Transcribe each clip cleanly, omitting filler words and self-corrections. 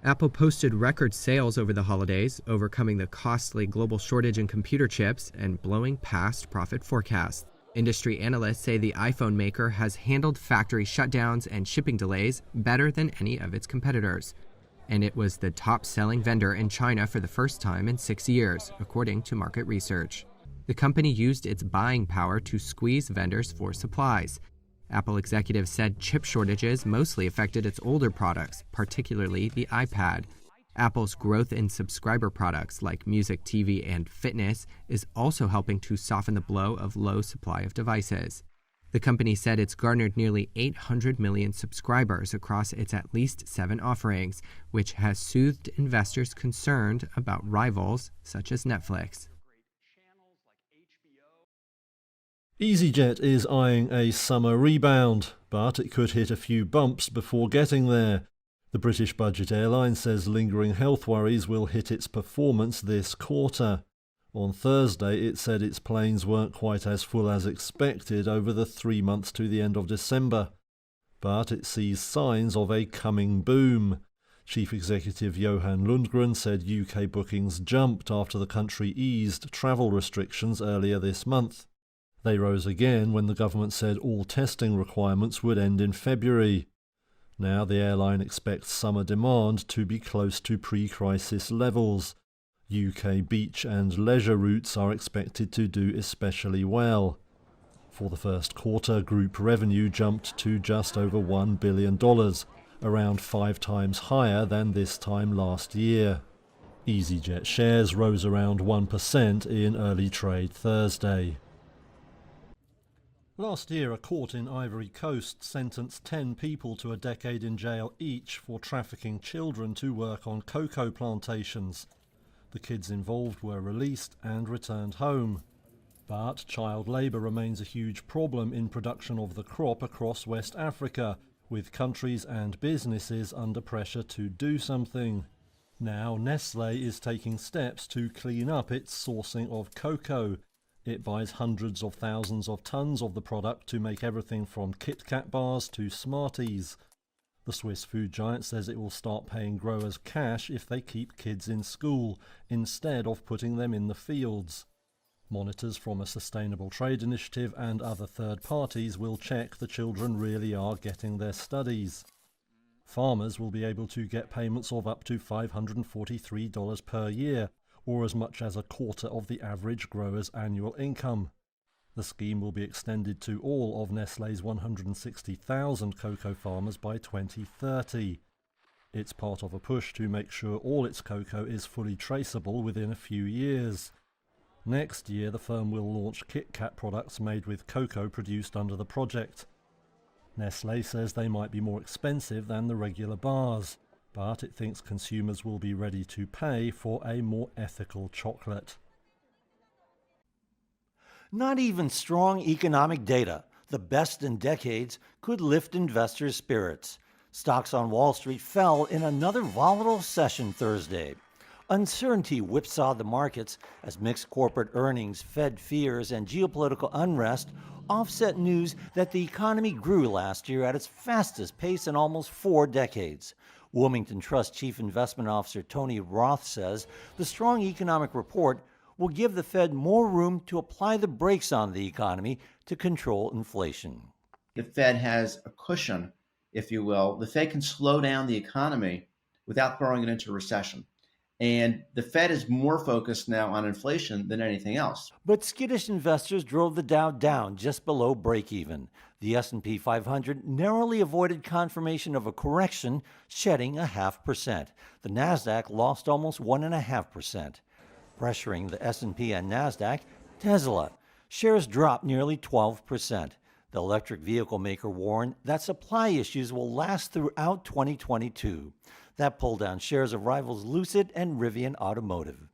Apple posted record sales over the holidays, overcoming the costly global shortage in computer chips and blowing past profit forecasts. Industry analysts say the iPhone maker has handled factory shutdowns and shipping delays better than any of its competitors. And it was the top-selling vendor in China for the first time in 6 years, according to market research. The company used its buying power to squeeze vendors for supplies. Apple executives said chip shortages mostly affected its older products, particularly the iPad. Apple's growth in subscriber products like music, TV, and fitness is also helping to soften the blow of low supply of devices. The company said it's garnered nearly 800 million subscribers across its at least 7 offerings, which has soothed investors concerned about rivals such as Netflix. EasyJet is eyeing a summer rebound, but it could hit a few bumps before getting there. The British budget airline says lingering health worries will hit its performance this quarter. On Thursday, it said its planes weren't quite as full as expected over the 3 months to the end of December. But it sees signs of a coming boom. Chief Executive Johan Lundgren said UK bookings jumped after the country eased travel restrictions earlier this month. They rose again when the government said all testing requirements would end in February. Now the airline expects summer demand to be close to pre-crisis levels. UK beach and leisure routes are expected to do especially well. For the first quarter, group revenue jumped to just over $1 billion, around 5 times higher than this time last year. EasyJet shares rose around 1% in early trade Thursday. Last year, a court in Ivory Coast sentenced 10 people to a decade in jail each for trafficking children to work on cocoa plantations. The kids involved were released and returned home. But child labour remains a huge problem in production of the crop across West Africa, with countries and businesses under pressure to do something. Now Nestle is taking steps to clean up its sourcing of cocoa. It buys hundreds of thousands of tons of the product to make everything from Kit Kat bars to Smarties. The Swiss food giant says it will start paying growers cash if they keep kids in school, instead of putting them in the fields. Monitors from a sustainable trade initiative and other third parties will check the children really are getting their studies. Farmers will be able to get payments of up to $543 per year, or as much as a quarter of the average grower's annual income. The scheme will be extended to all of Nestle's 160,000 cocoa farmers by 2030. It's part of a push to make sure all its cocoa is fully traceable within a few years. Next year, the firm will launch Kit Kat products made with cocoa produced under the project. Nestle says they might be more expensive than the regular bars, but it thinks consumers will be ready to pay for a more ethical chocolate. Not even strong economic data, the best in decades, could lift investors' spirits. Stocks on Wall Street fell in another volatile session Thursday. Uncertainty whipsawed the markets as mixed corporate earnings, Fed fears, and geopolitical unrest offset news that the economy grew last year at its fastest pace in almost 4 decades. Wilmington Trust Chief Investment Officer Tony Roth says the strong economic report will give the Fed more room to apply the brakes on the economy to control inflation. The Fed has a cushion, if you will. The Fed can slow down the economy without throwing it into recession. And the Fed is more focused now on inflation than anything else. But skittish investors drove the Dow down just below break-even. The S&P 500 narrowly avoided confirmation of a correction, shedding 0.5%. The Nasdaq lost almost 1.5%. Pressuring the S&P and Nasdaq, Tesla. Shares dropped nearly 12%. The electric vehicle maker warned that supply issues will last throughout 2022. That pulled down shares of rivals Lucid and Rivian Automotive.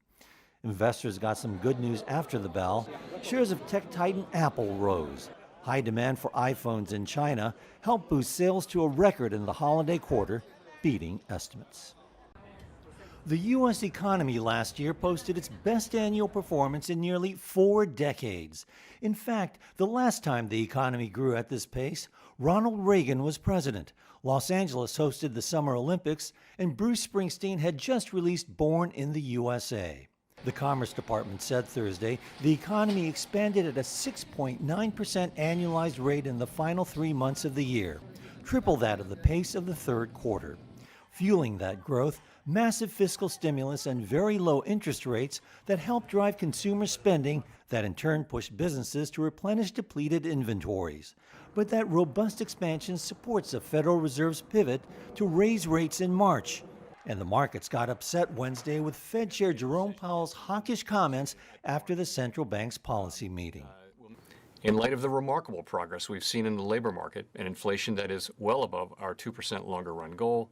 Investors got some good news after the bell. Shares of tech titan Apple rose. High demand for iPhones in China helped boost sales to a record in the holiday quarter, beating estimates. The U.S. economy last year posted its best annual performance in nearly 4 decades. In fact, the last time the economy grew at this pace, Ronald Reagan was president. Los Angeles hosted the Summer Olympics, and Bruce Springsteen had just released Born in the USA. The Commerce Department said Thursday the economy expanded at a 6.9% annualized rate in the final 3 months of the year, triple that of the pace of the third quarter. Fueling that growth, massive fiscal stimulus and very low interest rates that helped drive consumer spending that in turn pushed businesses to replenish depleted inventories. But that robust expansion supports the Federal Reserve's pivot to raise rates in March. And the markets got upset Wednesday with Fed Chair Jerome Powell's hawkish comments after the central bank's policy meeting. In light of the remarkable progress we've seen in the labor market and inflation that is well above our 2% longer run goal,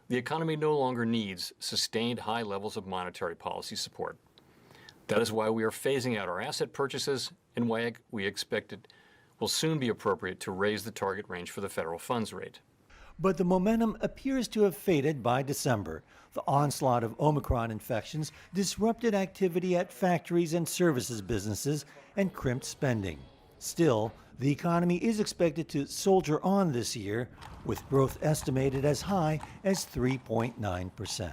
the economy no longer needs sustained high levels of monetary policy support. That is why we are phasing out our asset purchases and why we expect it will soon be appropriate to raise the target range for the federal funds rate. But the momentum appears to have faded by December. The onslaught of Omicron infections disrupted activity at factories and services businesses and crimped spending. Still, the economy is expected to soldier on this year, with growth estimated as high as 3.9%.